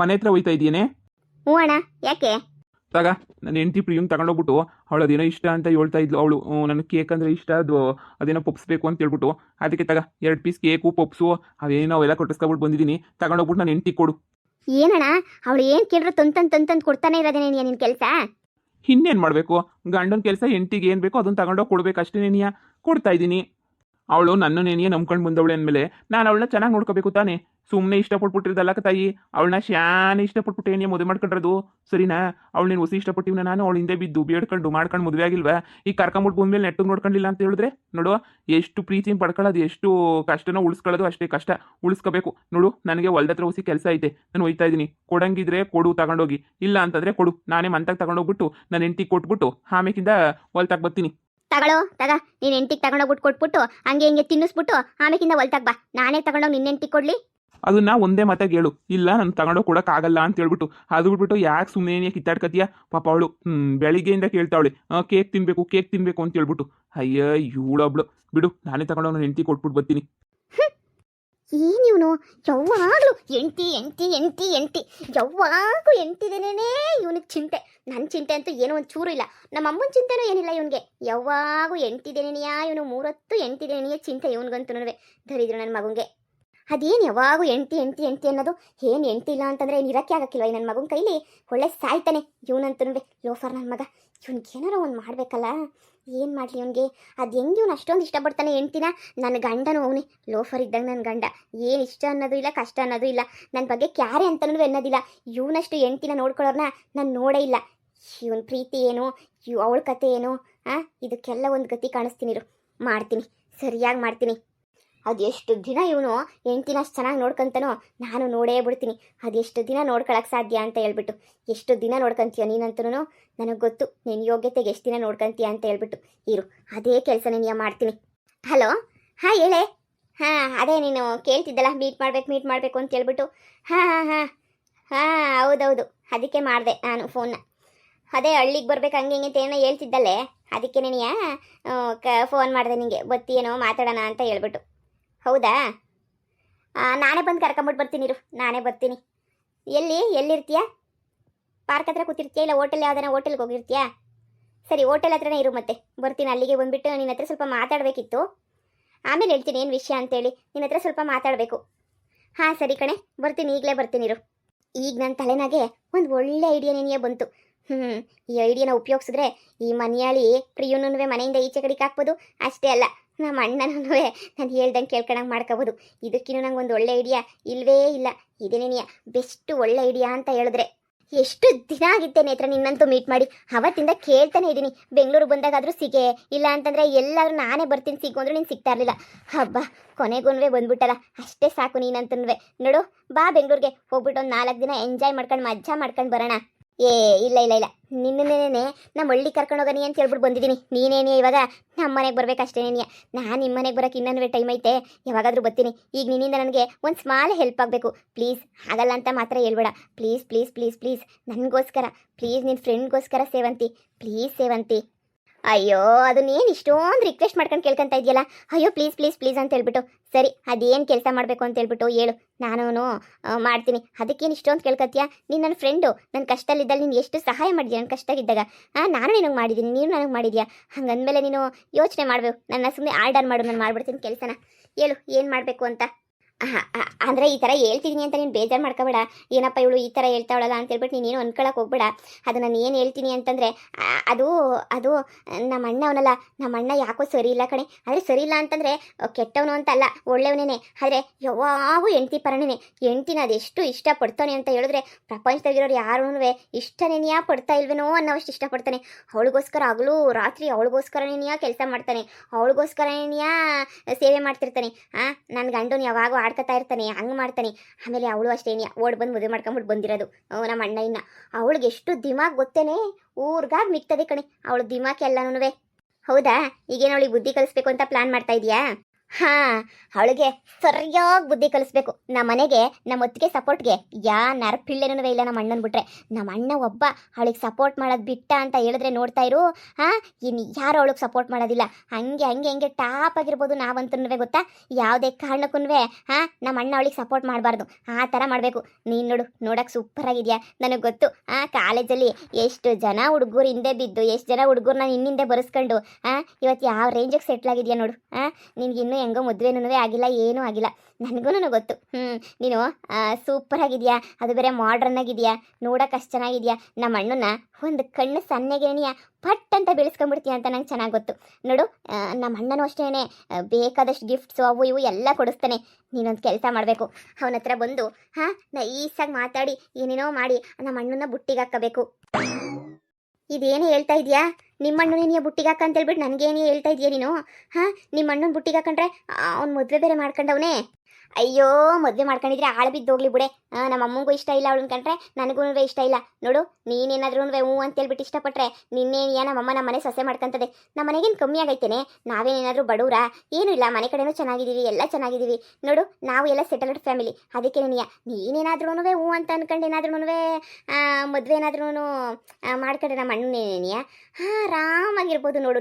ಮನೆ ಹತ್ರ ಹೋಯ್ತಾ ಇದೀಯೇನೆ? ಹ್ಞೂ ಅಣ್ಣ, ಯಾಕೆ? ತಗ, ನನ್ನ ಹೆಂಡತಿ ಪ್ರಿಯಂಗ್ ತಗೊಂಡೋಗ್ಬಿಟ್ಟು ಅವಳು ಅದೇನೋ ಇಷ್ಟ ಅಂತ ಹೇಳ್ತಾ ಇದ್ಲು. ಅವಳು ನನಗೆ ಕೇಕ್ ಅಂದರೆ ಇಷ್ಟ, ಅದು ಅದೇನೋ ಪಪ್ಸ್ಬೇಕು ಅಂತ ಹೇಳ್ಬಿಟ್ಟು, ಅದಕ್ಕೆ ತಗ 2 ಪೀಸ್ ಕೇಕು ಪಪ್ಸು ಅವೇನೋ ಅವೆಲ್ಲ ಕೊಟ್ಟಿಸ್ಕೊಬಿಟ್ಟು ಬಂದಿದ್ದೀನಿ. ತಗೊಂಡೋಗ್ಬಿಟ್ಟು ನನ್ನ ಹೆಂಡತಿ ಕೊಡು. ಏನಣ್ಣ, ಅವಳು ಏನು ಕೇಳಿದ್ರು ತಂತಂದು ಕೊಡ್ತಾನೆ ಇರೋದೇನೆ ನಿನ್ನ ಕೆಲಸ. ಇನ್ನೇನು ಮಾಡಬೇಕು? ಗಂಡನ ಕೆಲಸ ಹೆಂಡತಿಗೆ ಏನು ಬೇಕೋ ಅದನ್ನು ತಗೊಂಡೋಗಿ ಕೊಡ್ಬೇಕು ಅಷ್ಟೇ. ನೆನಿಯ ಕೊಡ್ತಾ ಇದ್ದೀನಿ. ಅವಳು ನನ್ನ ನೆನಿಯ ನಂಬ್ಕೊಂಡು ಬಂದವಳೆ ಅಂದಮೇಲೆ ನಾನು ಅವಳನ್ನ ಚೆನ್ನಾಗಿ ನೋಡ್ಕೋಬೇಕು ತಾನೇ. ಸುಮ್ಮನೆ ಇಷ್ಟಪಟ್ಬಿಟ್ಟಿರೋದಲ್ಲ ತಾಯಿ, ಅವಳನ್ನ ಶಾನೆ ಇಷ್ಟಪಟ್ಬಿಟ್ಟು ಏನಿಯ ಮದುವೆ ಮಾಡ್ಕೊಂಡ್ರದು ಸರಿನಾ? ಅವಳು ನೀನು ಹೊಸ ಇಷ್ಟಪಟ್ಟಿವ್ನ, ನಾನು ಅವಳು ಹಿಂದೆ ಬಿದ್ದು ಬೇಡ್ಕೊಂಡು ಮಾಡ್ಕೊಂಡು ಮದುವೆ ಆಗಿಲ್ವಾ? ಈಗ ಕರ್ಕೊಂಬಿಟ್ಟು ಬಂದ್ಮೇಲೆ ನೆಟ್ಟಿಗೆ ನೋಡ್ಕೊಂಡಿಲ್ಲ ಅಂತ ಹೇಳಿದ್ರೆ ನೋಡು, ಎಷ್ಟು ಪ್ರೀತಿನ ಪಡ್ಕೊಳ್ಳೋದು, ಎಷ್ಟು ಕಷ್ಟನ ಉಳಿಸ್ಕೊಳ್ಳೋದು ಅಷ್ಟೇ ಕಷ್ಟ. ಉಳಿಸ್ಕೋಬೇಕು ನೋಡು. ನನಗೆ ಹೊಲ್ದತ್ರ ಹೊಸಿ ಕೆಲಸ ಐತೆ, ನಾನು ಹೋಯ್ತಾ ಇದ್ದೀನಿ. ಕೊಡಂಗಿದ್ರೆ ಕೊಡು ತಗೊಂಡೋಗಿ, ಇಲ್ಲ ಅಂತಂದರೆ ಕೊಡು. ನಾನೇ ಮಂತಾಗ ತಗೊಂಡೋಗ್ಬಿಟ್ಟು ನನ್ನ ಹೆಂಡತಿಗೆ ಕೊಟ್ಬಿಟ್ಟು ಆಮೇಕಿಂದ ಹೊಲ್ತಾಗ ಬರ್ತೀನಿ. ತಗ ನೀನು ಹೆಂಡತಿಗೆ ತಗೊಂಡೋಗ್ಬಿಟ್ಟು ಕೊಟ್ಬಿಟ್ಟು ಹಂಗೆ ಹಿಂಗೆ ತಿನ್ನಿಸ್ಬಿಟ್ಟು ಆಮೇಕಿಂದ ಹೊಲ್ತಾಗ ಬಾ. ನಾನೇ ತಗೊಂಡೋಗಿ ನಿನ್ನ ಹೆಂಡತಿಗೆ ಕೊಡ್ಲಿ? ಅದನ್ನ ಒಂದೇ ಮಾತಾಗಿ ಹೇಳು, ಇಲ್ಲ ನಾನು ತಗೊಂಡೋಗಿ ಕೊಡೋಕ್ಕಾಗಲ್ಲ ಅಂತ ಹೇಳ್ಬಿಟ್ಟು. ಅದು ಬಿಟ್ಬಿಟ್ಟು ಯಾಕೆ ಸುಮ್ಮನೆ ಕಿತ್ತಾಡ್ಕತೀಯ? ಪಾಪ ಅವಳು ಬೆಳಿಗ್ಗೆಯಿಂದ ಕೇಳ್ತಾವಳೆ ಕೇಕ್ ತಿನ್ಬೇಕು ಅಂತ ಹೇಳ್ಬಿಟ್ಟು. ಅಯ್ಯ ಇವಳೊಬ್ಳು ಬಿಡು, ನಾನೇ ತಗೊಂಡೋಗಿ ನನ್ನ ಹೆಂಡತಿ ಕೊಟ್ಬಿಟ್ಟು ಬರ್ತೀನಿ. ಏನಿವನು ಯಾವಾಗಲೂ ಎಂಟಿ ಯಾವಾಗೂ ಎಂಟಿದೇನೇ ಇವನಿಗೆ ಚಿಂತೆ. ನನ್ನ ಚಿಂತೆ ಅಂತೂ ಏನೋ ಒಂದು ಚೂರು ಇಲ್ಲ, ನಮ್ಮ ಅಮ್ಮನ ಚಿಂತೆನೂ ಏನಿಲ್ಲ ಇವನಿಗೆ. ಯಾವಾಗೂ ಎಂಟಿದೇನೆಯಾ ಇವನು, 3 ಹೊತ್ತು ಎಂಟಿದೇನೆಯೇ ಚಿಂತೆ ಇವನಿಗಂತೂ ಧರಿದ್ರು ನನ್ನ ಮಗುಂಗೆ. ಅದೇನು ಯಾವಾಗೂ ಎಂಟಿ ಅನ್ನೋದು. ಏನು ಎಂಟಿ ಇಲ್ಲ ಅಂತಂದರೆ ಏನು ಇರೋಕ್ಕೆ ಆಗಕ್ಕಿಲ್ವ ಈ ನನ್ನ ಮಗನ ಕೈಲಿ? ಒಳ್ಳೆ ಸಾಯ್ತಾನೆ ಇವನಂತೂ. ಲೋಫರ್ ನನ್ನ ಮಗ, ಇವ್ನಿಗೆ ಏನಾರ ಒಂದು ಮಾಡಬೇಕಲ್ಲ. ಏನು ಮಾಡಲಿ ಇವನಿಗೆ? ಅದು ಹೆಂಗೆ ಇವನು ಅಷ್ಟೊಂದು ಇಷ್ಟಪಡ್ತಾನೆ ಹೆಂಡ್ತಿನ? ನನ್ನ ಗಂಡನೂ ಅವನೇ ಲೋಫರ್ ಇದ್ದಂಗೆ. ನನ್ನ ಗಂಡ ಏನು ಇಷ್ಟ ಅನ್ನೋದು ಇಲ್ಲ, ಕಷ್ಟ ಅನ್ನೋದು ಇಲ್ಲ, ನನ್ನ ಬಗ್ಗೆ ಕ್ಯಾರೆ ಅಂತನೂ ಅನ್ನೋದಿಲ್ಲ. ಇವನಷ್ಟು ಹೆಂಡ್ತಿನ ನೋಡ್ಕೊಳ್ಳೋರ್ನ ನಾನು ನೋಡೇ ಇಲ್ಲ. ಇವನ ಪ್ರೀತಿ ಏನು, ಅವಳ ಕತೆ ಏನು, ಇದಕ್ಕೆಲ್ಲ ಒಂದು ಗತಿ ಕಾಣಿಸ್ತೀನಿರು. ಮಾಡ್ತೀನಿ, ಸರಿಯಾಗಿ ಮಾಡ್ತೀನಿ. ಅದೆಷ್ಟು ದಿನ ಇವನು ಹೆಂಡ್ತಿನ ಅಷ್ಟು ಚೆನ್ನಾಗಿ ನೋಡ್ಕೊಂತಾನೋ ನಾನು ನೋಡೇ ಬಿಡ್ತೀನಿ. ಅದೆಷ್ಟು ದಿನ ನೋಡ್ಕೊಳಕ್ಕೆ ಸಾಧ್ಯ ಅಂತ ಹೇಳ್ಬಿಟ್ಟು. ಎಷ್ಟು ದಿನ ನೋಡ್ಕೊಂತೀಯ ನೀನಂತೂ ನನಗೆ ಗೊತ್ತು, ನೀನು ಯೋಗ್ಯತೆಗೆ ಎಷ್ಟು ದಿನ ನೋಡ್ಕೊಂತೀಯ ಅಂತ ಹೇಳ್ಬಿಟ್ಟು. ಇರು, ಅದೇ ಕೆಲಸ ನೀನು ಮಾಡ್ತೀನಿ. ಹಲೋ, ಹಾಂ ಹೇಳೇ. ಅದೇ ನೀನು ಕೇಳ್ತಿದ್ದಲ್ಲ ಮೀಟ್ ಮಾಡಬೇಕು ಅಂತ ಹೇಳ್ಬಿಟ್ಟು. ಹಾಂ ಹೌದೌದು, ಅದಕ್ಕೆ ಮಾಡಿದೆ ನಾನು ಫೋನ್ನ. ಅದೇ ಹಳ್ಳಿಗೆ ಬರ್ಬೇಕು ಹಂಗೆ ಹಿಂಗೆ ಅಂತ ಏನೋ ಹೇಳ್ತಿದ್ದಲ್ಲೇ, ಅದಕ್ಕೆ ನೀನು ಫೋನ್ ಮಾಡಿದೆ ನಿನಗೆ. ಬತ್ತೀನೋ ಮಾತಾಡೋಣ ಅಂತ ಹೇಳ್ಬಿಟ್ಟು. ಹೌದಾ? ನಾನೇ ಬಂದು ಕರ್ಕೊಂಬಿಟ್ಟು ಬರ್ತೀನಿ ಇರು, ನಾನೇ ಬರ್ತೀನಿ. ಎಲ್ಲಿರ್ತೀಯಾ? ಪಾರ್ಕ್ ಹತ್ರ ಕೂತಿರ್ತೀಯಾ, ಇಲ್ಲ ಹೋಟೆಲ್ ಯಾವ್ದಾರ ಹೋಟೆಲ್ಗೆ ಹೋಗಿರ್ತೀಯಾ? ಸರಿ, ಹೋಟೆಲ್ ಹತ್ರನೇ ಇರು, ಮತ್ತೆ ಬರ್ತೀನಿ. ಅಲ್ಲಿಗೆ ಬಂದುಬಿಟ್ಟು ನಿನ್ನ ಹತ್ರ ಸ್ವಲ್ಪ ಮಾತಾಡಬೇಕಿತ್ತು. ಆಮೇಲೆ ಹೇಳ್ತೀನಿ ಏನು ವಿಷಯ ಅಂತೇಳಿ. ನಿನ್ನ ಹತ್ರ ಸ್ವಲ್ಪ ಮಾತಾಡಬೇಕು. ಹಾಂ ಸರಿ ಕಣೆ, ಬರ್ತೀನಿ, ಈಗಲೇ ಬರ್ತೀನಿ ಇರು. ಈಗ ನನ್ನ ತಲೆನಾಗೆ ಒಂದು ಒಳ್ಳೆ ಐಡಿಯಾ ನಿನಗೆ ಬಂತು. ಈ ಐಡಿಯಾನ ಉಪಯೋಗಿಸಿದ್ರೆ ಈ ಮನೆಯಾಳಿ ಪ್ರಿಯುನೂ ಮನೆಯಿಂದ ಈಚೆ ಕಡೆಗೆ ಹಾಕ್ಬೋದು. ಅಷ್ಟೇ ಅಲ್ಲ, ನಮ್ಮ ಅಣ್ಣನೂ ನಾನು ಹೇಳ್ದಂಗೆ ಕೇಳ್ಕೊಂಡಂಗೆ ಮಾಡ್ಕೋಬೋದು. ಇದಕ್ಕಿನ್ನೂ ನಂಗೆ ಒಂದು ಒಳ್ಳೆ ಐಡಿಯಾ ಇಲ್ಲವೇ ಇಲ್ಲ. ಇದೇನೇನಿಯ ಬೆಸ್ಟ್ ಒಳ್ಳೆ ಐಡಿಯಾ ಅಂತ ಹೇಳಿದ್ರೆ. ಎಷ್ಟು ದಿನ ಆಗಿತ್ತೆ ನೇತ್ರ ನಿನ್ನಂತೂ ಮೀಟ್ ಮಾಡಿ. ಅವತ್ತಿಂದ ಕೇಳ್ತಾನೆ ಇದ್ದೀನಿ, ಬೆಂಗಳೂರು ಬಂದಾಗಾದರೂ ಸಿಗೇ, ಇಲ್ಲ ಅಂತಂದರೆ ಎಲ್ಲಾದರೂ ನಾನೇ ಬರ್ತೀನಿ ಸಿಗು ಅಂದರೂ ನೀನು ಸಿಗ್ತಾ ಇರಲಿಲ್ಲ. ಹಬ್ಬ, ಕೊನೆಗೊಂದು ಬಂದ್ಬಿಟ್ಟಲ್ಲ, ಅಷ್ಟೇ ಸಾಕು ನೀನಂತೂ. ನೋಡು, ಬಾ ಬೆಂಗಳೂರಿಗೆ ಹೋಗ್ಬಿಟ್ಟು ಒಂದು 4 ದಿನ ಎಂಜಾಯ್ ಮಾಡ್ಕೊಂಡು ಮಜಾ ಮಾಡ್ಕೊಂಡು ಬರೋಣ. ಇಲ್ಲ ನಿನ್ನೇನೆ ನಮ್ಮ ಹಳ್ಳಿ ಕರ್ಕೊಂಡೋಗನಿ ಅಂತ ಹೇಳ್ಬಿಟ್ಟು ಬಂದಿದ್ದೀನಿ. ನೀನೇನೇ ಇವಾಗ ನಮ್ಮ ಮನೆಗೆ ಬರ್ಬೇಕಷ್ಟೇನೇನಿಯ. ನಾನು ನಿಮ್ಮ ಮನೆಗೆ ಬರೋಕ್ಕೆ ಇನ್ನೊಂದು ಟೈಮ್ ಐತೆ, ಯಾವಾಗಾದರೂ ಬರ್ತೀನಿ. ಈಗ ನಿನ್ನಿಂದ ನನಗೆ ಒಂದು ಸ್ಮಾಲ್ ಹೆಲ್ಪ್ ಆಗಬೇಕು ಪ್ಲೀಸ್. ಆಗಲ್ಲ ಅಂತ ಮಾತ್ರ ಹೇಳ್ಬೇಡ ಪ್ಲೀಸ್. ನನಗೋಸ್ಕರ ಪ್ಲೀಸ್, ನಿನ್ನ ಫ್ರೆಂಡ್ಗೋಸ್ಕರ ಸೇವಂತಿ, ಪ್ಲೀಸ್ ಸೇವಂತಿ. ಅಯ್ಯೋ, ಅದನ್ನೇನು ಇಷ್ಟೊಂದು ರಿಕ್ವೆಸ್ಟ್ ಮಾಡ್ಕೊಂಡು ಕೇಳ್ಕೊತಾ ಇದೆಯಲ್ಲ. ಅಯ್ಯೋ ಪ್ಲೀಸ್ ಅಂತ ಹೇಳ್ಬಿಟ್ಟು. ಸರಿ, ಅದೇನು ಕೆಲಸ ಮಾಡಬೇಕು ಅಂತ ಹೇಳ್ಬಿಟ್ಟು ಹೇಳು, ನಾನು ಮಾಡ್ತೀನಿ. ಅದಕ್ಕೇನು ಇಷ್ಟೊಂದು ಕೇಳ್ಕೊತೀಯಾ? ನೀನು ನನ್ನ ಫ್ರೆಂಡು, ನನ್ನ ಕಷ್ಟದಲ್ಲಿದ್ದಲ್ಲಿ ನೀನು ಎಷ್ಟು ಸಹಾಯ ಮಾಡಿದ್ಯಾ ನನ್ನ ಕಷ್ಟಕ್ಕಿದ್ದಾಗ. ನಾನು ನಿನಗೆ ಮಾಡಿದ್ದೀನಿ, ನೀನು ನನಗೆ ಮಾಡಿದ್ಯಾ. ಹಂಗಂದಮೇಲೆ ನೀನು ಯೋಚನೆ ಮಾಡಬೇಕು. ನನ್ನ ಸುಮ್ಮನೆ ಆರ್ಡರ್ ಮಾಡು, ನಾನು ಮಾಡ್ಬಿಡ್ತೀನಿ ಕೆಲಸನ. ಹೇಳು ಏನು ಮಾಡಬೇಕು ಅಂತ. ಅಂದರೆ ಈ ಥರ ಹೇಳ್ತಿದ್ದೀನಿ ಅಂತ ನೀನು ಬೇಜಾರು ಮಾಡ್ಕೋಬೇಡ. ಏನಪ್ಪ ಇವಳು ಈ ಥರ ಹೇಳ್ತಾವಳಲ್ಲ ಅಂತ ಹೇಳ್ಬಿಟ್ಟು ನೀನೇನು ಅನ್ಕೊಳಕ್ಕೆ ಹೋಗ್ಬೇಡ. ಅದು ನಾನು ಏನು ಹೇಳ್ತೀನಿ ಅಂತಂದರೆ ಅದು ನಮ್ಮ ಅಣ್ಣ ಅವನಲ್ಲ, ನಮ್ಮ ಅಣ್ಣ ಯಾಕೋ ಸರಿ ಇಲ್ಲ ಕಣೆ. ಆದರೆ ಸರಿ ಇಲ್ಲ ಅಂತಂದರೆ ಕೆಟ್ಟವನು ಅಂತಲ್ಲ, ಒಳ್ಳೆಯವನೇ. ಆದರೆ ಯಾವಾಗೂ ಹೆಂಡ್ತಿ ಪರನೇ. ಹೆಂಡ್ತಿನ ಅದೆಷ್ಟು ಇಷ್ಟಪಡ್ತಾನೆ ಅಂತ ಹೇಳಿದ್ರೆ ಪ್ರಪಂಚದಾಗಿರೋರು ಯಾರೂ ಇಷ್ಟನೇನಿಯಾ ಪಡ್ತಾ ಇಲ್ವೇನೋ ಅನ್ನೋಷ್ಟು ಇಷ್ಟಪಡ್ತಾನೆ. ಅವಳಿಗೋಸ್ಕರ ಹಗಲು ರಾತ್ರಿ ಅವಳಿಗೋಸ್ಕರನೇನಿಯಾ ಕೆಲಸ ಮಾಡ್ತಾನೆ, ಅವಳಿಗೋಸ್ಕರನೇನಿಯಾ ಸೇವೆ ಮಾಡ್ತಿರ್ತಾನೆ. ನನ್ನ ಗಂಡನ ಯಾವಾಗೂ ಆಡ್ಕೊತಾ ಇರ್ತಾನೆ, ಹಂಗೆ ಮಾಡ್ತಾನೆ. ಆಮೇಲೆ ಅವಳು ಅಷ್ಟೇನಿಯಾ ಓಡ್ ಬಂದು ಮದುವೆ ಮಾಡ್ಕೊಂಬಿಟ್ಟು ಬಂದಿರೋದು ನಮ್ಮ ಅಣ್ಣ. ಇನ್ನು ಅವಳಿಗೆ ಎಷ್ಟು ದಿಮಾಗ್ ಗೊತ್ತೇನೆ, ಊರ್ಗಾಗಿ ಮಿಕ್ತದೆ ಕಣೆ ಅವಳು ದಿಮಾಕ್ ಎಲ್ಲನೂ. ಹೌದಾ? ಈಗೇನು ಅವಳಿಗೆ ಬುದ್ಧಿ ಕಲಿಸ್ಬೇಕು ಅಂತ ಪ್ಲಾನ್ ಮಾಡ್ತಾ ಇದೀಯಾ? ಹಾ, ಅವಳಿಗೆ ಸರಿಯಾಗಿ ಬುದ್ಧಿ ಕಲಿಸ್ಬೇಕು. ನಮ್ಮ ಮನೆಗೆ ನಮ್ಮ ಒತ್ತಿಗೆ ಸಪೋರ್ಟ್ಗೆ ನರ ಪಿಳ್ಳೆನೂ ಇಲ್ಲ. ನಮ್ಮ ಅಣ್ಣನ ಬಿಟ್ರೆ ನಮ್ಮ ಅಣ್ಣ ಒಬ್ಬ ಅವಳಿಗೆ ಸಪೋರ್ಟ್ ಮಾಡೋದು ಬಿಟ್ಟ ಅಂತ ಹೇಳಿದ್ರೆ ನೋಡ್ತಾ ಇರು. ಇನ್ನು ಯಾರು ಅವಳಿಗೆ ಸಪೋರ್ಟ್ ಮಾಡೋದಿಲ್ಲ. ಹಂಗೆ ಹಂಗೆ ಹಂಗೆ ಟಾಪ್ ಆಗಿರ್ಬೋದು ನಾವಂತೂ ಗೊತ್ತಾ, ಯಾವುದೇ ಕಾರಣಕ್ಕೂ ನಮ್ಮ ಅಣ್ಣ ಅವಳಿಗೆ ಸಪೋರ್ಟ್ ಮಾಡಬಾರ್ದು. ಆ ಥರ ಮಾಡಬೇಕು. ನೀನು ನೋಡಕ್ಕೆ ಸೂಪರ್ ಆಗಿದೆಯಾ. ನನಗೆ ಗೊತ್ತು ಕಾಲೇಜಲ್ಲಿ ಎಷ್ಟು ಜನ ಹುಡುಗರು ಹಿಂದೆ ಬಿದ್ದು, ಎಷ್ಟು ಜನ ಹುಡುಗರನ್ನ ನಿನ್ನಿಂದೆ ಬರೆಸ್ಕೊಂಡು ಇವತ್ತು ಯಾವ ರೇಂಜಿಗೆ ಸೆಟ್ಲ್ ಆಗಿದೆಯಾ ನೋಡು. ನಿನ್ಗೆ ಇನ್ನೂ ಹೆಂಗೋ ಮದುವೆನೂ ಆಗಿಲ್ಲ, ಏನೂ ಆಗಿಲ್ಲ. ನನಗೂ ಗೊತ್ತು. ನೀನು ಸೂಪರ್ ಆಗಿದೆಯಾ, ಅದು ಬೇರೆ ಮಾಡ್ರನ್ ಆಗಿದೆಯಾ, ನೋಡೋಕೆ ಅಷ್ಟು ಚೆನ್ನಾಗಿದೆಯಾ. ನಮ್ಮ ಅಣ್ಣನ ಒಂದು ಕಣ್ಣು ಸಣ್ಣಗೆಣಿಯ ಪಟ್ ಅಂತ ಬೆಳೆಸ್ಕೊಂಡ್ಬಿಡ್ತೀಯ ಅಂತ ನಂಗೆ ಚೆನ್ನಾಗಿ ಗೊತ್ತು. ನೋಡು, ನಮ್ಮ ಅಣ್ಣನೂ ಅಷ್ಟೇ ಬೇಕಾದಷ್ಟು ಗಿಫ್ಟ್ಸು ಅವು ಇವು ಎಲ್ಲ ಕೊಡಿಸ್ತಾನೆ. ನೀನೊಂದು ಕೆಲಸ ಮಾಡಬೇಕು, ಅವನ ಹತ್ರ ಬಂದು ನೈಸಾಗಿ ಮಾತಾಡಿ ಏನೇನೋ ಮಾಡಿ ನಮ್ಮ ಅಣ್ಣನ ಬುಟ್ಟಿಗೆ ಹಾಕಬೇಕು. ಇದೇನು ಹೇಳ್ತಾ ಇದೆಯಾ? ನಿಮ್ಮ ಅಣ್ಣನೇ ನೀನು ಬುಟ್ಟಿಗೆ ಹಾಕ ಅಂತೇಳ್ಬಿಟ್ಟು ನನಗೇನೇ ಹೇಳ್ತಾ ಇದೆಯಾ ನೀನು? ನಿಮ್ಮ ಅಣ್ಣನ ಬುಟ್ಟಿಗೆ ಹಾಕೊಂಡ್ರೆ ಅವ್ನು ಮದುವೆ ಬೇರೆ ಮಾಡ್ಕೊಂಡವನೇ. ಅಯ್ಯೋ, ಮದುವೆ ಮಾಡ್ಕೊಂಡಿದ್ರೆ ಆಳು ಬಿದ್ದೋಗ್ಲಿ ಬಿಡೆ. ನಮ್ಮ ಅಮ್ಮಂಗೂ ಇಷ್ಟ ಇಲ್ಲ ಅವಳನ್ನ ಕಂಡ್ರೆ, ನನಗೂ ಇಷ್ಟ ಇಲ್ಲ. ನೋಡು, ನೀನೇನಾದ್ರೂ ಹ್ಞೂ ಅಂತೇಳ್ಬಿಟ್ಟು ಇಷ್ಟಪಟ್ರೆ ನಿನ್ನೇನಿಯಾ ನಮ್ಮಮ್ಮ ನಮ್ಮ ಮನೆ ಸೊಸೆ ಮಾಡ್ಕೊಂತದೆ. ನಮ್ಮ ಮನೆಗೇನು ಕಮ್ಮಿ ಆಗೈತೇನೆ? ನಾವೇನೇನಾದರೂ ಬಡವ್ರಾ? ಏನೂ ಇಲ್ಲ, ಮನೆ ಕಡೆನೂ ಚೆನ್ನಾಗಿದ್ದೀವಿ, ಎಲ್ಲ ಚೆನ್ನಾಗಿದ್ದೀವಿ. ನೋಡು, ನಾವು ಎಲ್ಲ ಸೆಟಲ್ಡ್ ಫ್ಯಾಮಿಲಿ. ಅದಕ್ಕೆ ನೀನೇನಾದ್ರೂ ಹ್ಞೂ ಅಂತ ಅನ್ಕೊಂಡು ಏನಾದ್ರೂ ಮದುವೆ ಏನಾದ್ರೂ ಮಾಡ್ಕೊಂಡ್ರೆ ನಮ್ಮ ಅಣ್ಣನೇನಿಯಾ ಆರಾಮಾಗಿರ್ಬೋದು. ನೋಡು,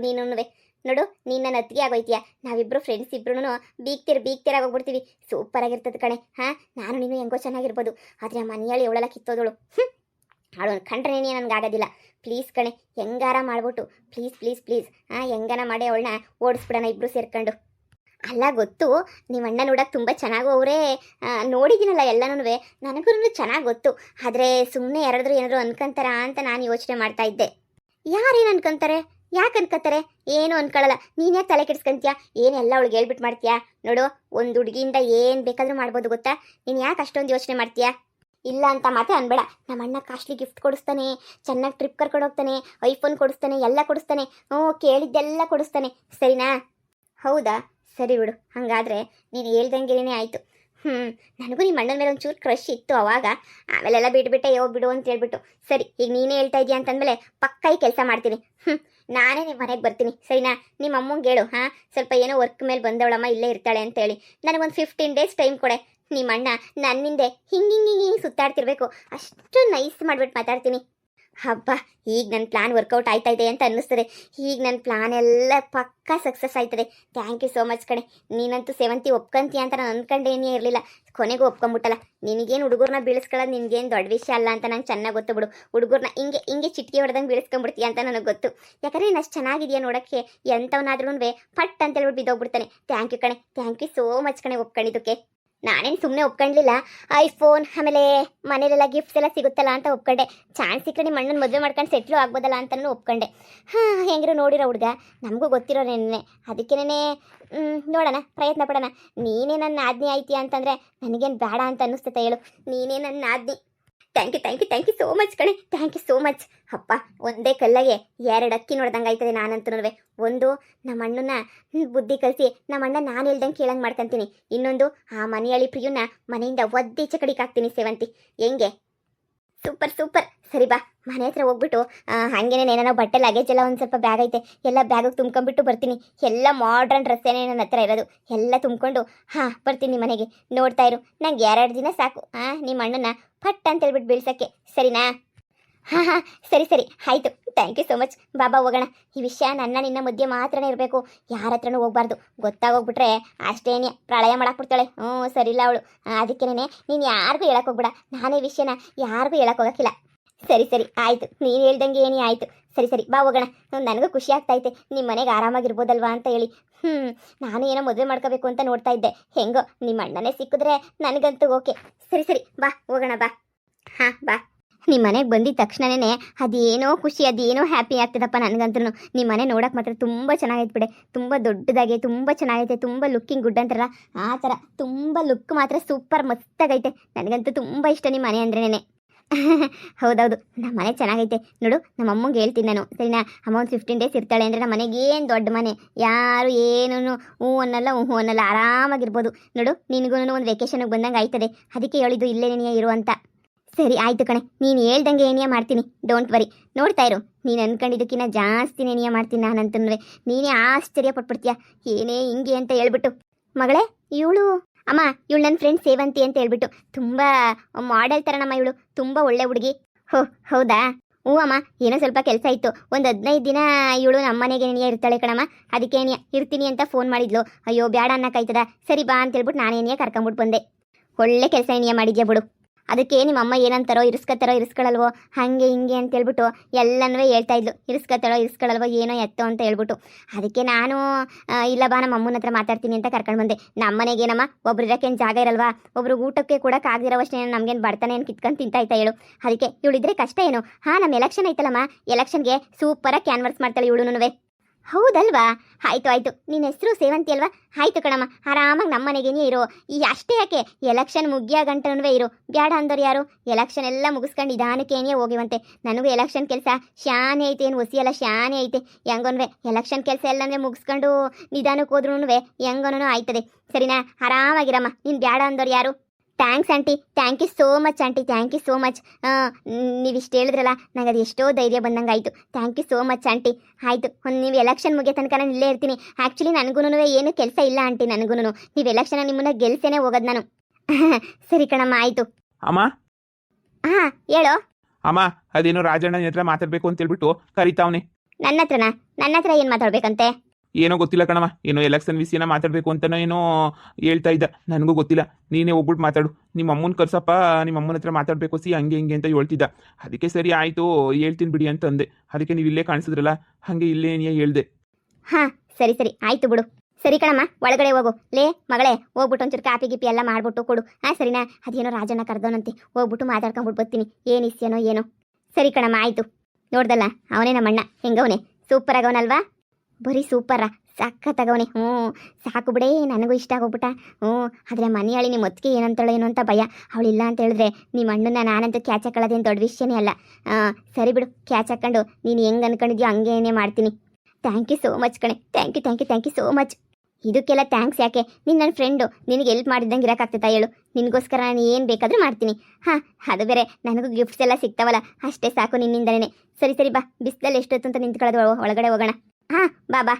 ನೋಡು, ನೀನು ನನ್ನ ಅತ್ತಿಗೆ ಆಗೋಯ್ತೀಯ. ನಾವಿಬ್ಬರು ಫ್ರೆಂಡ್ಸ್ ಇಬ್ರು ಬೀಗ್ತೀರಾಗೋಗ್ಬಿಡ್ತೀವಿ. ಸೂಪರ್ ಆಗಿರ್ತದೆ ಕಣೆ. ನಾನು ನೀನು ಹೆಂಗೋ ಚೆನ್ನಾಗಿರ್ಬೋದು. ಆದರೆ ಆ ಮನೆಯಲ್ಲಿ ಅವಳೆಲ್ಲ ಕಿತ್ತೋದಳು. ಅವಳು ಕಂಡ್ರೆ ನನಗಾಗೋದಿಲ್ಲ. ಪ್ಲೀಸ್ ಕಣೆ, ಹೆಂಗಾರ ಮಾಡ್ಬಿಟ್ಟು ಪ್ಲೀಸ್ ಪ್ಲೀಸ್ ಪ್ಲೀಸ್ ಹೆಂಗಾರ ಮಾಡಿ ಅವಳನ್ನ ಓಡಿಸ್ಬಿಡೋಣ ಇಬ್ಬರು ಸೇರ್ಕೊಂಡು. ಅಲ್ಲ, ಗೊತ್ತು ನಿಮ್ಮ ಅಣ್ಣ ನೋಡೋಕೆ ತುಂಬ ಚೆನ್ನಾಗೂ ಅವರೇ, ನೋಡಿದ್ದೀನಲ್ಲ ಎಲ್ಲನೂ, ನನಗೂ ಚೆನ್ನಾಗಿ ಗೊತ್ತು. ಆದರೆ ಸುಮ್ಮನೆ ಏನಾದರೂ ಅನ್ಕೊಂತಾರ ಅಂತ ನಾನು ಯೋಚನೆ ಮಾಡ್ತಾ ಇದ್ದೆ. ಯಾರೇನು ಅನ್ಕೊಂತಾರೆ? ಯಾಕೆ ಅನ್ಕೋತಾರೆ? ಏನು ಅನ್ಕೊಳ್ಳಲ್ಲ. ನೀನು ಯಾಕೆ ತಲೆ ಕೆಡಿಸ್ಕೊಂತೀಯ? ಏನೆಲ್ಲ ಅವಳಿಗೆ ಹೇಳ್ಬಿಟ್ಟು ಮಾಡ್ತೀಯಾ? ನೋಡು, ಒಂದು ಹುಡುಗಿಯಿಂದ ಏನು ಬೇಕಾದರೂ ಮಾಡ್ಬೋದು ಗೊತ್ತಾ. ನೀನು ಯಾಕೆ ಅಷ್ಟೊಂದು ಯೋಚನೆ ಮಾಡ್ತೀಯಾ? ಇಲ್ಲ ಅಂತ ಮಾತ್ರ ಅನ್ಬೇಡ. ನಮ್ಮ ಅಣ್ಣ ಕಾಸ್ಟ್ಲಿ ಗಿಫ್ಟ್ ಕೊಡಿಸ್ತಾನೆ, ಚೆನ್ನಾಗಿ ಟ್ರಿಪ್ ಕರ್ಕೊಂಡು ಹೋಗ್ತಾನೆ, ಐಫೋನ್ ಕೊಡಿಸ್ತಾನೆ, ಎಲ್ಲ ಕೊಡಿಸ್ತಾನೆ. ಕೇಳಿದ್ದೆಲ್ಲ ಕೊಡಿಸ್ತಾನೆ. ಸರಿನಾ? ಹೌದಾ? ಸರಿ ಬಿಡು, ಹಾಗಾದರೆ ನೀನು ಹೇಳ್ದಂಗೆನೇ ಆಯಿತು. ನನಗೂ ನಿಮ್ಮ ಅಣ್ಣನ ಮೇಲೆ ಒಂಚೂರು ಕ್ರಶ್ ಇತ್ತು ಅವಾಗ. ಆಮೇಲೆಲ್ಲ ಬಿಟ್ಬಿಟ್ಟೆ, ಬಿಡು ಅಂತ ಹೇಳ್ಬಿಟ್ಟು. ಸರಿ, ಈಗ ನೀನೇ ಹೇಳ್ತಾ ಇದೀಯ ಅಂತಂದಮೇಲೆ ಪಕ್ಕ ಈ ಕೆಲಸ ಮಾಡ್ತೀನಿ. ನಾನೇ ನಿಮ್ಮ ಮನೆಗೆ ಬರ್ತೀನಿ. ಸರಿನಾ? ನಿಮ್ಮ ಅಮ್ಮಂಗೆ ಹೇಳು, ಸ್ವಲ್ಪ ಏನೋ ವರ್ಕ್ ಮೇಲೆ ಬಂದವಳಮ್ಮ, ಇಲ್ಲೇ ಇರ್ತಾಳೆ ಅಂತೇಳಿ. ನನಗೊಂದು 15 ಡೇಸ್ ಟೈಮ್ ಕೊಡೆ. ನಿಮ್ಮ ಅಣ್ಣ ನನ್ನಿಂದೆ ಹಿಂಗೆ ಸುತ್ತಾಡ್ತಿರ್ಬೇಕು. ಅಷ್ಟು ನೈಸ್ ಮಾಡಿಬಿಟ್ಟು ಮಾತಾಡ್ತೀನಿ. ಹಬ್ಬ, ಈಗ ನನ್ನ ಪ್ಲಾನ್ ವರ್ಕೌಟ್ ಆಯ್ತಾ ಇದೆ ಅಂತ ಅನ್ನಿಸ್ತದೆ. ಈಗ ನನ್ನ ಪ್ಲಾನ್ ಎಲ್ಲ ಪಕ್ಕಾ ಸಕ್ಸಸ್ ಆಯ್ತದೆ. ಥ್ಯಾಂಕ್ ಯು ಸೋ ಮಚ್ ಕಣೆ. ನೀನಂತೂ ಸೇವಂತಿ ಒಪ್ಕೊಂತೀಯ ಅಂತ ನಾನು ಅಂದ್ಕೊಂಡೇನೇ ಇರಲಿಲ್ಲ. ಕೊನೆಗೂ ಒಪ್ಕೊಂಬಿಟ್ಟಲ್ಲ. ನಿನಗೇನು ಹುಡುಗರನ್ನ ಬೀಳಿಸ್ಕೊಳ್ಳೋದು ನಿನಗೇನು ದೊಡ್ಡ ವಿಷಯ ಅಲ್ಲ ಅಂತ ನಂಗೆ ಚೆನ್ನಾಗಿ ಗೊತ್ತು ಬಿಡು. ಹುಡುಗರನ್ನ ಹಿಂಗೆ ಚಿಟಿಕೆ ಹೊಡೆದಂಗೆ ಬೀಳಿಸ್ಕೊಂಬಿಡ್ತೀಯ ಅಂತ ನನಗೆ ಗೊತ್ತು. ಯಾಕಂದರೆ ನೀನು ಅಷ್ಟು ಚೆನ್ನಾಗಿದೆಯಾ ನೋಡೋಕ್ಕೆ. ಎಂಥವನಾದ್ರೂ ಪಟ್ ಅಂತ ಹೇಳ್ಬಿಟ್ಟು ಬಿದ್ದೋಗ್ಬಿಡ್ತಾನೆ. ಥ್ಯಾಂಕ್ ಯು ಕಣೆ, ಥ್ಯಾಂಕ್ ಯು ಸೋ ಮಚ್ ಕಣೆ ಒಪ್ಕೊಂಡಿದ್ದಕ್ಕೆ. ನಾನೇನು ಸುಮ್ಮನೆ ಒಪ್ಕೊಂಡ್ಲಿಲ್ಲ. ಐಫೋನ್ ಆಮೇಲೆ ಮನೇಲೆಲ್ಲ ಗಿಫ್ಟ್ಸ್ ಎಲ್ಲ ಸಿಗುತ್ತಲ್ಲ ಅಂತ ಒಪ್ಕೊಂಡೆ. ಚಾನ್ಸ್ ಸಿಕ್ಕರೆ ನಿಮ್ಮ ಅಣ್ಣನ ಮದುವೆ ಮಾಡ್ಕೊಂಡು ಸೆಟ್ಲು ಆಗ್ಬೋದಲ್ಲ ಅಂತಲೂ ಒಪ್ಕೊಂಡೆ. ಹೆಂಗಿರೋ ನೋಡಿರೋ ಹುಡುಗ, ನಮಗೂ ಗೊತ್ತಿರೋ ನೆನ್ನೆ. ಅದಕ್ಕೇನೆ ನೋಡೋಣ, ಪ್ರಯತ್ನ ಪಡೋಣ. ನೀನೇ ನನ್ನ ಆಜ್ಞೆ ಆಯ್ತೀಯ ಅಂತಂದರೆ ನನಗೇನು ಬೇಡ ಅಂತ ಅನ್ನಿಸ್ತೈತೆ ಹೇಳು. ನೀನೇ ನನ್ನ ಆಜ್ಞೆ. ಥ್ಯಾಂಕ್ ಯು ಸೋ ಮಚ್ ಕಣೆ. Thank you so much. ಅಪ್ಪ, ಒಂದೇ ಕಲ್ಲಾಗೆ 2 ಅಕ್ಕಿ ನೋಡ್ದಂಗೆ ಆಯ್ತದೆ ನಾನಂತೂ. ಒಂದು, ನಮ್ಮ ಅಣ್ಣನ ಬುದ್ಧಿ ಕಲಿಸಿ ನಮ್ಮ ಅಣ್ಣ ನಾನು ಹೇಳ್ದಂಗೆ ಕೇಳಂಗೆ ಮಾಡ್ಕೊತೀನಿ. ಇನ್ನೊಂದು, ಆ ಮನೆಯಲ್ಲಿ ಪ್ರಿಯುನ ಮನೆಯಿಂದ ಒದ್ದೀಚೆ ಕಡಿಗೆ ಹಾಕ್ತೀನಿ. ಸೇವಂತಿ ಹೆಂಗೆ? Super super. ಸರಿ ಬಾ, ಮನೆ ಹತ್ರ ಹೋಗ್ಬಿಟ್ಟು ಹಾಗೇನೆ ಏನಾರ ಬಟ್ಟೆ ಲಗೇಜ್ ಎಲ್ಲ ಒಂದು ಸ್ವಲ್ಪ ಬ್ಯಾಗ್ ಐತೆ, ಎಲ್ಲ ಬ್ಯಾಗಿಗೆ ತುಂಬ್ಕೊಂಡ್ಬಿಟ್ಟು ಬರ್ತೀನಿ. ಎಲ್ಲ ಮಾಡ್ರನ್ ಡ್ರೆಸ್ಸೇನೆ ನನ್ನ ಹತ್ರ ಇರೋದು. ಎಲ್ಲ ತುಂಬಿಕೊಂಡು ಬರ್ತೀನಿ ಮನೆಗೆ. ನೋಡ್ತಾ ಇರು, ನಂಗೆ 2 ದಿನ ಸಾಕು ನಿಮ್ಮ ಅಣ್ಣನ ಪಟ್ ಅಂತ ಹೇಳ್ಬಿಟ್ಟು ಬೀಳ್ಸೋಕ್ಕೆ. ಸರಿನಾ? ಸರಿ ಆಯಿತು. Thank you so much. ಬಾಬಾ ಹೋಗೋಣ. ಈ ವಿಷಯ ನಿನ್ನ ಮಧ್ಯೆ ಮಾತ್ರನೇ ಇರಬೇಕು, ಯಾರ ಹತ್ರನೂ ಹೋಗ್ಬಾರ್ದು. ಗೊತ್ತಾಗೋಗ್ಬಿಟ್ರೆ ಅಷ್ಟೇನೇ ಪ್ರಳಯ ಮಾಡಾಕ್ಬಿಡ್ತಾಳೆ. ಸರಿ ಇಲ್ಲ ಅವಳು. ಅದಕ್ಕೇನೆ ನೀನು ಯಾರಿಗೂ ಹೇಳೋಕ್ಕೋಗ್ಬೇಡ. ನಾನೇ ವಿಷಯನ ಯಾರಿಗೂ ಹೇಳೋಕ್ಕೋಗಕ್ಕಿಲ್ಲ. ಸರಿ ಆಯಿತು, ನೀನು ಹೇಳ್ದಂಗೆ ಏನೇ ಆಯಿತು. ಸರಿ ಬಾ ಹೋಗೋಣ. ನನಗೂ ಖುಷಿ ಆಗ್ತೈತೆ ನಿಮ್ಮ ಮನೆಗೆ ಆರಾಮಾಗಿರ್ಬೋದಲ್ವಾ ಅಂತ ಹೇಳಿ. ನಾನು ಏನೋ ಮದುವೆ ಮಾಡ್ಕೋಬೇಕು ಅಂತ ನೋಡ್ತಾ ಇದ್ದೆ. ಹೆಂಗೋ ನಿಮ್ಮ ಅಣ್ಣನೇ ಸಿಕ್ಕಿದ್ರೆ ನನಗಂತೂ ಓಕೆ. ಸರಿ ಬಾ ಹೋಗೋಣ. ಬಾ ಬಾ. ನಿಮ್ಮ ಮನೆಗೆ ಬಂದಿದ್ದ ತಕ್ಷಣವೇ ಅದೇನೋ ಖುಷಿ, ಅದೇನೋ ಹ್ಯಾಪಿ ಆಗ್ತದಪ್ಪ ನನಗಂತೂ. ನಿಮ್ಮ ಮನೆ ನೋಡೋಕೆ ಮಾತ್ರ ತುಂಬ ಚೆನ್ನಾಗೈತೆ ಬಿಡೆ. ತುಂಬ ದೊಡ್ಡದಾಗಿ ತುಂಬ ಚೆನ್ನಾಗೈತೆ. ತುಂಬ ಲುಕ್ಕಿಂಗ್ ಗುಡ್ ಅಂತಾರಲ್ಲ ಆ ಥರ ತುಂಬ ಲುಕ್ ಮಾತ್ರ ಸೂಪರ್ ಮಸ್ತಾಗೈತೆ. ನನಗಂತೂ ತುಂಬ ಇಷ್ಟ ನಿಮ್ಮ ಮನೆ ಅಂದ್ರೇನೆ. ಹೌದೌದು, ನಮ್ಮ ಮನೆ ಚೆನ್ನಾಗೈತೆ. ನೋಡು, ನಮ್ಮ ಅಮ್ಮಂಗೆ ಹೇಳ್ತೀನಿ ನಾನು. ಸರಿನಾ? ಅಮ್ಮ ಒಂದು 15 ಡೇಸ್ ಇರ್ತಾಳೆ ಅಂದರೆ ನಮ್ಮ ಮನೆಗೇನು ದೊಡ್ಡ ಮನೆ, ಯಾರು ಏನೂ ಹ್ಞೂ ಅನ್ನಲ್ಲ, ಆರಾಮಾಗಿರ್ಬೋದು. ನೋಡು, ನಿನಗೂ ಒಂದು ವೆಕೇಷನ್ಗೆ ಬಂದಂಗೆ ಆಯ್ತದೆ. ಅದಕ್ಕೆ ಹೇಳಿದ್ದು ಇಲ್ಲೇ ನೀನೇ ಇರು ಅಂತ. ಸರಿ ಆಯಿತು ಕಣೆ, ನೀನು ಹೇಳ್ದಂಗೆ ಏನಿಯಾ ಮಾಡ್ತೀನಿ. Don't worry. ನೋಡ್ತಾ ಇರು, ನೀನು ಅಂದ್ಕೊಂಡಿದ್ದಕ್ಕಿಂತ ಜಾಸ್ತಿ ಏನಿಯಾ ಮಾಡ್ತೀನಿ ನಾನಂತಂದ್ರೆ. ನೀನೇ ಆಶ್ಚರ್ಯ ಪಟ್ಬಿಡ್ತೀಯ, ಏನೇ ಹಿಂಗೆ ಅಂತ ಹೇಳ್ಬಿಟ್ಟು. ಮಗಳೇ ಇವಳು ಅಮ್ಮ ಇವಳು ನನ್ನ ಫ್ರೆಂಡ್ ಸೇವಂತಿ ಅಂತ ಹೇಳ್ಬಿಟ್ಟು ತುಂಬ ಮಾಡೆಲ್ ಥರನಮ್ಮ ಇವಳು ತುಂಬ ಒಳ್ಳೆ ಹುಡುಗಿ. ಹೌದಾ? ಹ್ಞೂ ಅಮ್ಮ, ಏನೋ ಸ್ವಲ್ಪ ಕೆಲಸ ಇತ್ತು. ಒಂದು 15 ದಿನ ಇವಳು ನಮ್ಮ ಮನೆಗೆ ಏನಿಯ ಇರ್ತಾಳೆ ಕಣಮ್ಮ. ಅದಕ್ಕೆ ಏನಿಯ ಇರ್ತೀನಿ ಅಂತ ಫೋನ್ ಮಾಡಿದ್ಲು. ಅಯ್ಯೋ ಬೇಡ ಅನ್ನಕ್ಕಾಯ್ತದ, ಸರಿ ಬಾ ಅಂತ ಹೇಳ್ಬಿಟ್ಟು ನಾನೇನಿಯ ಕರ್ಕೊಂಬಿಟ್ಟು ಬಂದೆ. ಒಳ್ಳೆ ಕೆಲಸ ಏನಿಯ ಮಾಡಿದ್ಯಾ ಬಿಡು. ಅದಕ್ಕೆ ನಿಮ್ಮ ಅಮ್ಮ ಏನಂತಾರೋ ಇರಿಸ್ಕೊಳ್ಳಲ್ವೋ ಹಾಗೆ ಹಿಂಗೆ ಅಂತ ಹೇಳ್ಬಿಟ್ಟು ಎಲ್ಲನೂ ಹೇಳ್ತಾ ಇದ್ಲು. ಇರಿಸ್ಕೊಳ್ಳಲ್ವೋ ಏನೋ ಎತ್ತೋ ಅಂತ ಹೇಳ್ಬಿಟ್ಟು ಅದಕ್ಕೆ ನಾನು ಇಲ್ಲ ಬಾ ನಮ್ಮ ಅಮ್ಮನ ಹತ್ರ ಮಾತಾಡ್ತೀನಿ ಅಂತ ಕರ್ಕೊಂಡು ಬಂದೆ. ನಮ್ಮ ಮನೆಗೇನಮ್ಮ ಒಬ್ರು ಇರೋಕ್ಕೇನು ಜಾಗ ಇರಲ್ವಾ? ಒಬ್ರು ಊಟಕ್ಕೆ ಕೂಡ ಕಾಗದಿರೋವಷ್ಟೇ ನಮ್ಗೇನು ಬಡ್ತಾನೆ ಏನು ಕಿತ್ಕೊಂಡು ತಿಂತಾಯ್ತಾ ಹೇಳು. ಅದಕ್ಕೆ ಇವಳಿದ್ರೆ ಕಷ್ಟ ಏನು? ಹಾಂ, ನಮ್ಮ ಎಲೆಕ್ಷನ್ ಐತಲ್ಲಮ್ಮ, ಎಲೆಕ್ಷನ್ಗೆ ಸೂಪರಾಗಿ ಕ್ಯಾನ್ವರ್ಸ್ ಮಾಡ್ತಾಳೆ ಇವಳುನುವೆ. ಹೌದಲ್ವಾ? ಆಯಿತು, ನಿನ್ನ ಹೆಸರು ಸೇವಂತಿ ಅಲ್ವಾ? ಆಯಿತು ಕಣಮ್ಮ, ಆರಾಮಾಗಿ ನಮ್ಮ ಮನೆಗೇನೇ ಇರೋ. ಈ ಅಷ್ಟೇ ಯಾಕೆ, ಎಲೆಕ್ಷನ್ ಮುಗಿಯೋ ಗಂಟನೂ ಇರು. ಬ್ಯಾಡ ಅಂದವ್ರು ಯಾರು? ಎಲೆಕ್ಷನ್ ಎಲ್ಲ ಮುಗಿಸ್ಕೊಂಡು ನಿಧಾನಕ್ಕೇನೇ ಹೋಗಿವಂತೆ. ನನಗೂ ಎಲೆಕ್ಷನ್ ಕೆಲಸ ಶಾನೆ ಐತೆ, ಏನು ಹೊಸಿ ಎಲ್ಲ ಶಾನೆ ಐತೆ. ಹೆಂಗೋನ್ವೆ ಎಲೆಕ್ಷನ್ ಕೆಲಸ ಎಲ್ಲಂದರೆ ಮುಗಿಸ್ಕೊಂಡು ನಿಧಾನಕ್ಕೆ ಹೋದ್ರೂ ಹೆಂಗೋನೂ ಆಯ್ತದೆ. ಸರಿನಾ? ಆರಾಮಾಗಿರಮ್ಮ. ನೀನು ಬ್ಯಾಡ ಅಂದವ್ರು ಯಾರು? Thanks aunty, thank you so much aunty, thank you so much. ನೀವಿಷ್ಟು ಹೇಳಿದ್ರಲ್ಲ, ನಂಗೆ ಅದು ಎಷ್ಟೋ ಧೈರ್ಯ ಬಂದಂಗೆ ಆಯಿತು. Thank you so much aunty. ಆಯಿತು, ನೀವು ಎಲೆಕ್ಷನ್ ಮುಗಿಯೋ ತನಕ ನಾನು ಇಲ್ಲೇ ಇರ್ತೀನಿ. ಆ್ಯಕ್ಚುಲಿ ನನಗೂ ಏನು ಕೆಲಸ ಇಲ್ಲ ಆಂಟಿ, ನನಗೂ ನೀವು ಎಲೆಕ್ಷನ್ ನಿಮ್ಮನ್ನ ಗೆಲ್ಸೇನೆ ಹೋಗೋದು ನಾನು. ಸರಿ ಕಣಮ್ಮ, ಆಯಿತು. ಅಮ್ಮ ಹಾಂ ಹೇಳೋ. ಅಮ್ಮ, ಅದೇನೋ ರಾಜಣ್ಣನ ಹತ್ರ ಮಾತಾಡಬೇಕು ಅಂತ ಹೇಳ್ಬಿಟ್ಟು ಕರಿತಾವನೆ. ನನ್ನ ಹತ್ರ ಏನು ಮಾತಾಡ್ಬೇಕಂತೆ? ಏನೋ ಗೊತ್ತಿಲ್ಲ ಕಣಮ್ಮ, ಏನೋ ಎಲೆಕ್ಷನ್ ವಿಷಯನ ಮಾತಾಡಬೇಕು ಅಂತನೋ ಏನೋ ಹೇಳ್ತಾ ಇದ್ದ. ನನಗೂ ಗೊತ್ತಿಲ್ಲ, ನೀನೇ ಹೋಗ್ಬಿಟ್ಟು ಮಾತಾಡು. ನಿಮ್ಮ ಅಮ್ಮನ ಕರ್ಸಪ್ಪ, ನಿಮ್ಮ ಅಮ್ಮನ ಹತ್ರ ಮಾತಾಡಬೇಕು ಹಂಗೆ ಹಿಂಗೆ ಅಂತ ಹೇಳ್ತಿದ್ದ. ಅದಕ್ಕೆ ಸರಿ ಆಯಿತು ಹೇಳ್ತೀನಿ ಬಿಡಿ ಅಂತ ಅಂದೆ. ಅದಕ್ಕೆ ನೀವು ಇಲ್ಲೇ ಕಾಣಿಸಿದ್ರಲ್ಲ, ಹಾಗೆ ಇಲ್ಲೇ ನೀ ಹೇಳ್ದೆ. ಹಾಂ ಸರಿ ಆಯಿತು ಬಿಡು. ಸರಿ ಕಣಮ್ಮ, ಒಳಗಡೆ ಹೋಗು. ಲೇ ಮಗಳೇ, ಹೋಗ್ಬಿಟ್ಟು ಒಂಚೂರು ಕಾಪಿ ಗಿಪಿ ಎಲ್ಲ ಮಾಡ್ಬಿಟ್ಟು ಕೊಡು. ಹಾಂ ಸರಿನಾ? ಅದೇನೋ ರಾಜಣ್ಣ ಕರೆದವನಂತೆ, ಹೋಗ್ಬಿಟ್ಟು ಮಾತಾಡ್ಕೊಂಡ್ಬಿಟ್ಟು ಬರ್ತೀನಿ. ಏನು ಇಸ್ಯನೋ ಏನೋ. ಸರಿ ಕಣಮ್ಮ, ಆಯಿತು. ನೋಡ್ದಲ್ಲ, ಅವನೇ ನಮ್ಮಣ್ಣ ಹೆಂಗವನೇ, ಸೂಪರ್ ಆಗವನಲ್ವಾ? ಬರೀ ಸೂಪರಾ, ಸಖತ್ತಾಗವನೆ. ಸಾಕು ಬಿಡೇ, ನನಗೂ ಇಷ್ಟ ಆಗೋಗ್ಬಿಟ್ಟ. ಆದರೆ ಮನೆಯಾಳಿ ನಿಮ್ಮ ಒತ್ತಿಗೆ ಏನಂತಾಳೆ ಏನು ಅಂತ ಭಯ. ಅವಳಿಲ್ಲ ಅಂತ ಹೇಳಿದ್ರೆ ನಿಮ್ಮ ಅಣ್ಣನ ನಾನಂತೂ ಕ್ಯಾಚ್ ಹಾಕೊಳ್ಳೋದೇನು ದೊಡ್ಡ ವಿಷಯನೇ ಅಲ್ಲ. ಸರಿ ಬಿಡು, ಕ್ಯಾಚ್ ಹಾಕ್ಕೊಂಡು ನೀನು ಹೆಂಗೆ ಅಂದ್ಕೊಂಡಿದ್ಯೋ ಹಂಗೇನೇ ಮಾಡ್ತೀನಿ. ಥ್ಯಾಂಕ್ ಯು ಸೋ ಮಚ್ ಕಣೆ, ಥ್ಯಾಂಕ್ ಯು ಸೋ ಮಚ್. ಇದಕ್ಕೆಲ್ಲ ಥ್ಯಾಂಕ್ಸ್ ಯಾಕೆ? ನೀನು ನನ್ನ ಫ್ರೆಂಡು, ನಿನಗೆ ಹೆಲ್ಪ್ ಮಾಡಿದ್ದಂಗೆ ಇರೋಕ್ಕಾಗ್ತೈತಾ ಹೇಳು? ನಿನಗೋಸ್ಕರ ನಾನು ಏನು ಬೇಕಾದರೂ ಮಾಡ್ತೀನಿ. ಹಾಂ, ಅದು ಬೇರೆ ನನಗೂ ಗಿಫ್ಟ್ಸ್ ಎಲ್ಲ ಸಿಗ್ತಾವಲ್ಲ, ಅಷ್ಟೇ ಸಾಕು ನಿನ್ನಿಂದನೇ. ಸರಿ ಬಾ, ಬಿಸಿಲಲ್ಲಿ ಎಷ್ಟೊತ್ತು ಅಂತ ನಿಂತ್ಕೊಳ್ಳೋದು, ಒಳಗಡೆ ಹೋಗೋಣ. ಹಾಂ ಬಾ.